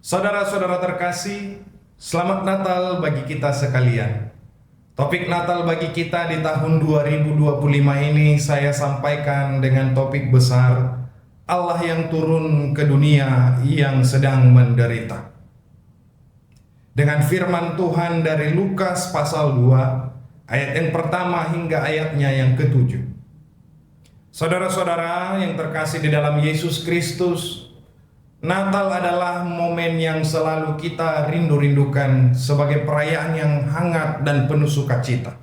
Saudara-saudara terkasih, selamat Natal bagi kita sekalian. Topik Natal bagi kita di tahun 2025 ini saya sampaikan dengan topik besar, Allah yang turun ke dunia yang sedang menderita. Dengan firman Tuhan dari Lukas pasal 2, ayat yang pertama hingga ayatnya yang ke-7. Saudara-saudara yang terkasih di dalam Yesus Kristus, Natal adalah momen yang selalu kita rindu-rindukan sebagai perayaan yang hangat dan penuh sukacita.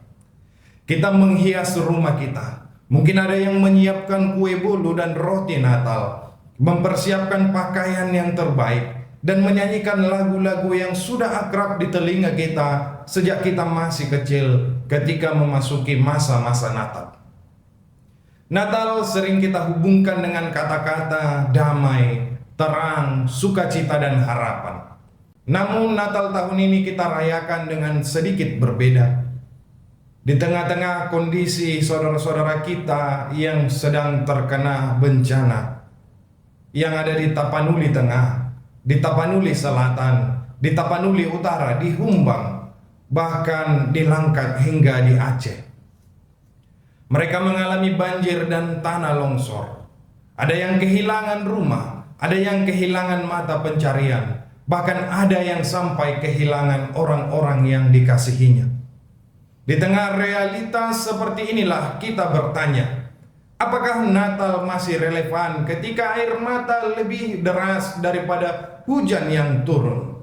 Kita menghias rumah kita. Mungkin ada yang menyiapkan kue bolu dan roti Natal, mempersiapkan pakaian yang terbaik, dan menyanyikan lagu-lagu yang sudah akrab di telinga kita sejak kita masih kecil ketika memasuki masa-masa Natal. Natal sering kita hubungkan dengan kata-kata damai, terang, sukacita, dan harapan. Namun Natal tahun ini kita rayakan dengan sedikit berbeda. Di tengah-tengah kondisi saudara-saudara kita yang sedang terkena bencana, yang ada di Tapanuli Tengah, di Tapanuli Selatan, di Tapanuli Utara, di Humbang, bahkan di Langkat hingga di Aceh. Mereka mengalami banjir dan tanah longsor. Ada yang kehilangan rumah, ada yang kehilangan mata pencarian, bahkan ada yang sampai kehilangan orang-orang yang dikasihinya. Di tengah realitas seperti inilah kita bertanya, apakah Natal masih relevan ketika air mata lebih deras daripada hujan yang turun?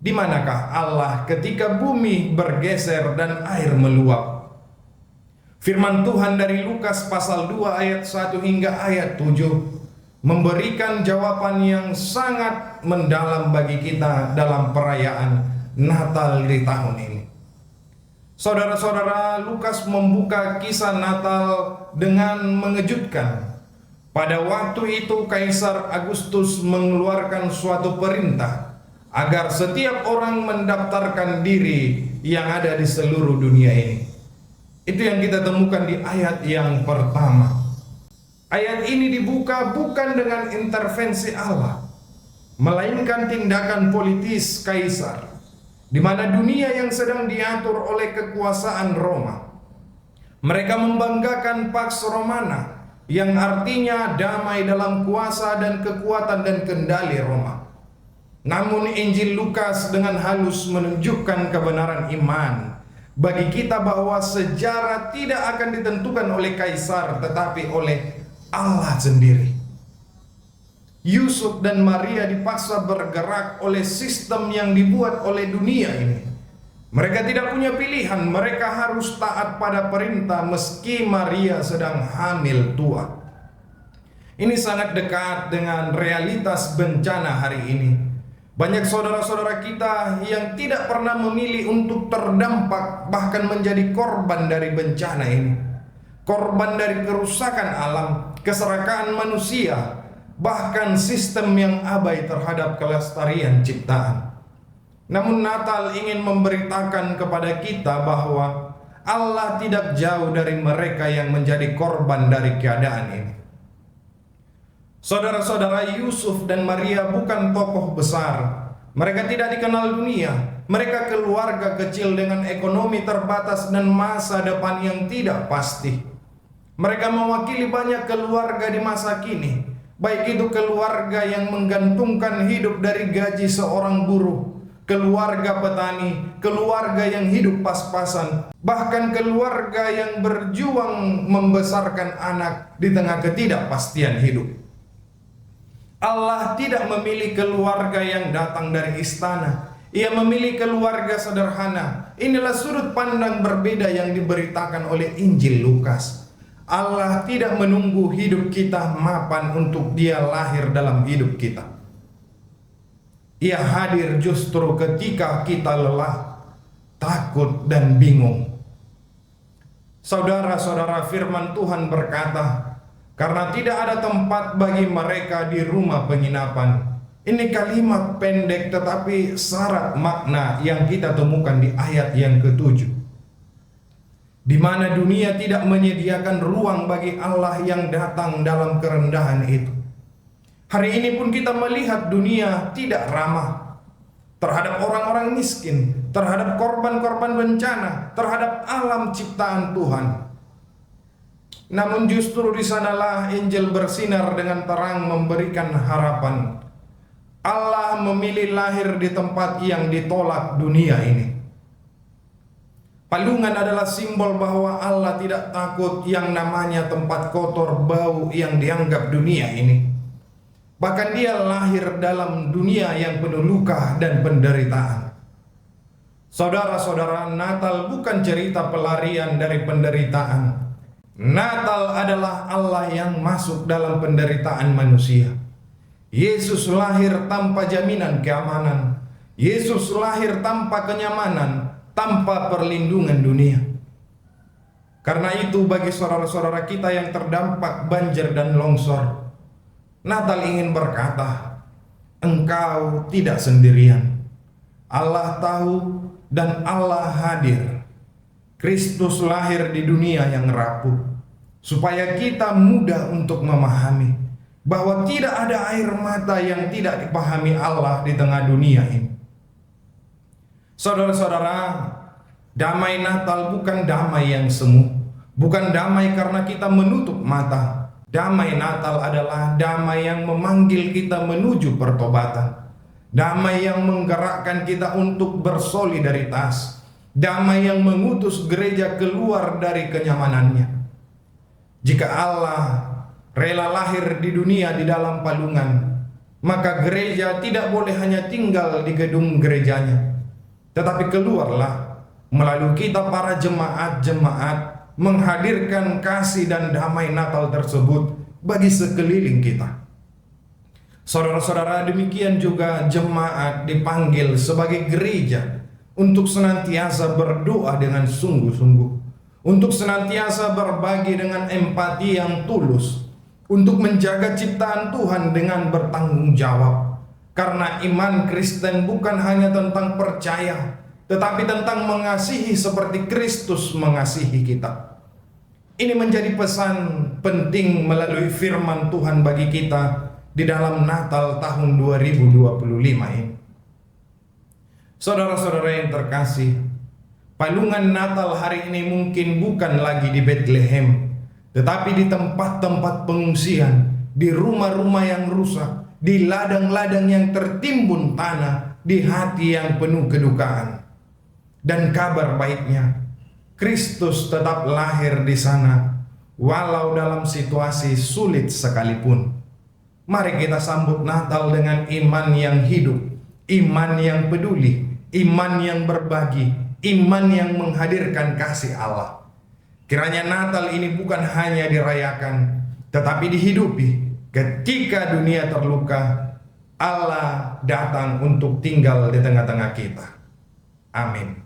Di manakah Allah ketika bumi bergeser dan air meluap? Firman Tuhan dari Lukas pasal 2 ayat 1 hingga ayat 7 memberikan jawaban yang sangat mendalam bagi kita dalam perayaan Natal di tahun ini. Saudara-saudara, Lukas membuka kisah Natal dengan mengejutkan. Pada waktu itu Kaisar Agustus mengeluarkan suatu perintah agar setiap orang mendaftarkan diri yang ada di seluruh dunia ini. Itu yang kita temukan di ayat yang pertama. Ayat ini dibuka bukan dengan intervensi Allah, melainkan tindakan politis Kaisar, di mana dunia yang sedang diatur oleh kekuasaan Roma. Mereka membanggakan Pax Romana, yang artinya damai dalam kuasa dan kekuatan dan kendali Roma. Namun Injil Lukas dengan halus menunjukkan kebenaran iman bagi kita bahwa sejarah tidak akan ditentukan oleh Kaisar, tetapi oleh Allah sendiri. Yusuf dan Maria dipaksa bergerak oleh sistem yang dibuat oleh dunia ini. Mereka tidak punya pilihan, mereka harus taat pada perintah meski Maria sedang hamil tua. Ini sangat dekat dengan realitas bencana hari ini. Banyak saudara-saudara kita yang tidak pernah memilih untuk terdampak, bahkan menjadi korban dari bencana ini. Korban dari kerusakan alam, keserakahan manusia, bahkan sistem yang abai terhadap kelestarian ciptaan. Namun Natal ingin memberitakan kepada kita bahwa Allah tidak jauh dari mereka yang menjadi korban dari keadaan ini. Saudara-saudara, Yusuf dan Maria bukan tokoh besar. Mereka tidak dikenal dunia. Mereka keluarga kecil dengan ekonomi terbatas dan masa depan yang tidak pasti. Mereka mewakili banyak keluarga di masa kini, baik itu keluarga yang menggantungkan hidup dari gaji seorang buruh, keluarga petani, keluarga yang hidup pas-pasan, bahkan keluarga yang berjuang membesarkan anak di tengah ketidakpastian hidup. Allah tidak memilih keluarga yang datang dari istana. Ia memilih keluarga sederhana. Inilah sudut pandang berbeda yang diberitakan oleh Injil Lukas. Allah tidak menunggu hidup kita mapan untuk Dia lahir dalam hidup kita. Ia hadir justru ketika kita lelah, takut, dan bingung. Saudara-saudara, firman Tuhan berkata, karena tidak ada tempat bagi mereka di rumah penginapan. Ini kalimat pendek tetapi syarat makna yang kita temukan di ayat yang ke-7. Di mana dunia tidak menyediakan ruang bagi Allah yang datang dalam kerendahan itu. Hari ini pun kita melihat dunia tidak ramah terhadap orang-orang miskin, terhadap korban-korban bencana, terhadap alam ciptaan Tuhan. Namun justru di sanalah Injil bersinar dengan terang memberikan harapan. Allah memilih lahir di tempat yang ditolak dunia ini. Palungan adalah simbol bahwa Allah tidak takut yang namanya tempat kotor bau yang dianggap dunia ini. Bahkan dia lahir dalam dunia yang penuh luka dan penderitaan. Saudara-saudara, Natal bukan cerita pelarian dari penderitaan. Natal adalah Allah yang masuk dalam penderitaan manusia. Yesus lahir tanpa jaminan keamanan. Yesus lahir tanpa kenyamanan, tanpa perlindungan dunia. Karena itu bagi saudara-saudara kita yang terdampak banjir dan longsor, Natal ingin berkata, engkau tidak sendirian. Allah tahu dan Allah hadir. Kristus lahir di dunia yang rapuh, supaya kita mudah untuk memahami bahwa tidak ada air mata yang tidak dipahami Allah di tengah dunia ini. Saudara-saudara, damai Natal bukan damai yang semu, bukan damai karena kita menutup mata. Damai Natal adalah damai yang memanggil kita menuju pertobatan. Damai yang menggerakkan kita untuk bersolidaritas. Damai yang mengutus gereja keluar dari kenyamanannya. Jika Allah rela lahir di dunia di dalam palungan, maka gereja tidak boleh hanya tinggal di gedung gerejanya, tetapi keluarlah melalui kita para jemaat-jemaat menghadirkan kasih dan damai Natal tersebut bagi sekeliling kita. Saudara-saudara, demikian juga jemaat dipanggil sebagai gereja untuk senantiasa berdoa dengan sungguh-sungguh, untuk senantiasa berbagi dengan empati yang tulus, untuk menjaga ciptaan Tuhan dengan bertanggung jawab. Karena iman Kristen bukan hanya tentang percaya, tetapi tentang mengasihi seperti Kristus mengasihi kita. Ini menjadi pesan penting melalui firman Tuhan bagi kita di dalam Natal tahun 2025 ini. Saudara-saudara yang terkasih, palungan Natal hari ini mungkin bukan lagi di Bethlehem, tetapi di tempat-tempat pengungsian, di rumah-rumah yang rusak, di ladang-ladang yang tertimbun tanah, di hati yang penuh kedukaan. Dan kabar baiknya, Kristus tetap lahir di sana, walau dalam situasi sulit sekalipun. Mari kita sambut Natal dengan iman yang hidup, iman yang peduli, iman yang berbagi, iman yang menghadirkan kasih Allah. Kiranya Natal ini bukan hanya dirayakan, tetapi dihidupi. Ketika dunia terluka, Allah datang untuk tinggal di tengah-tengah kita. Amin.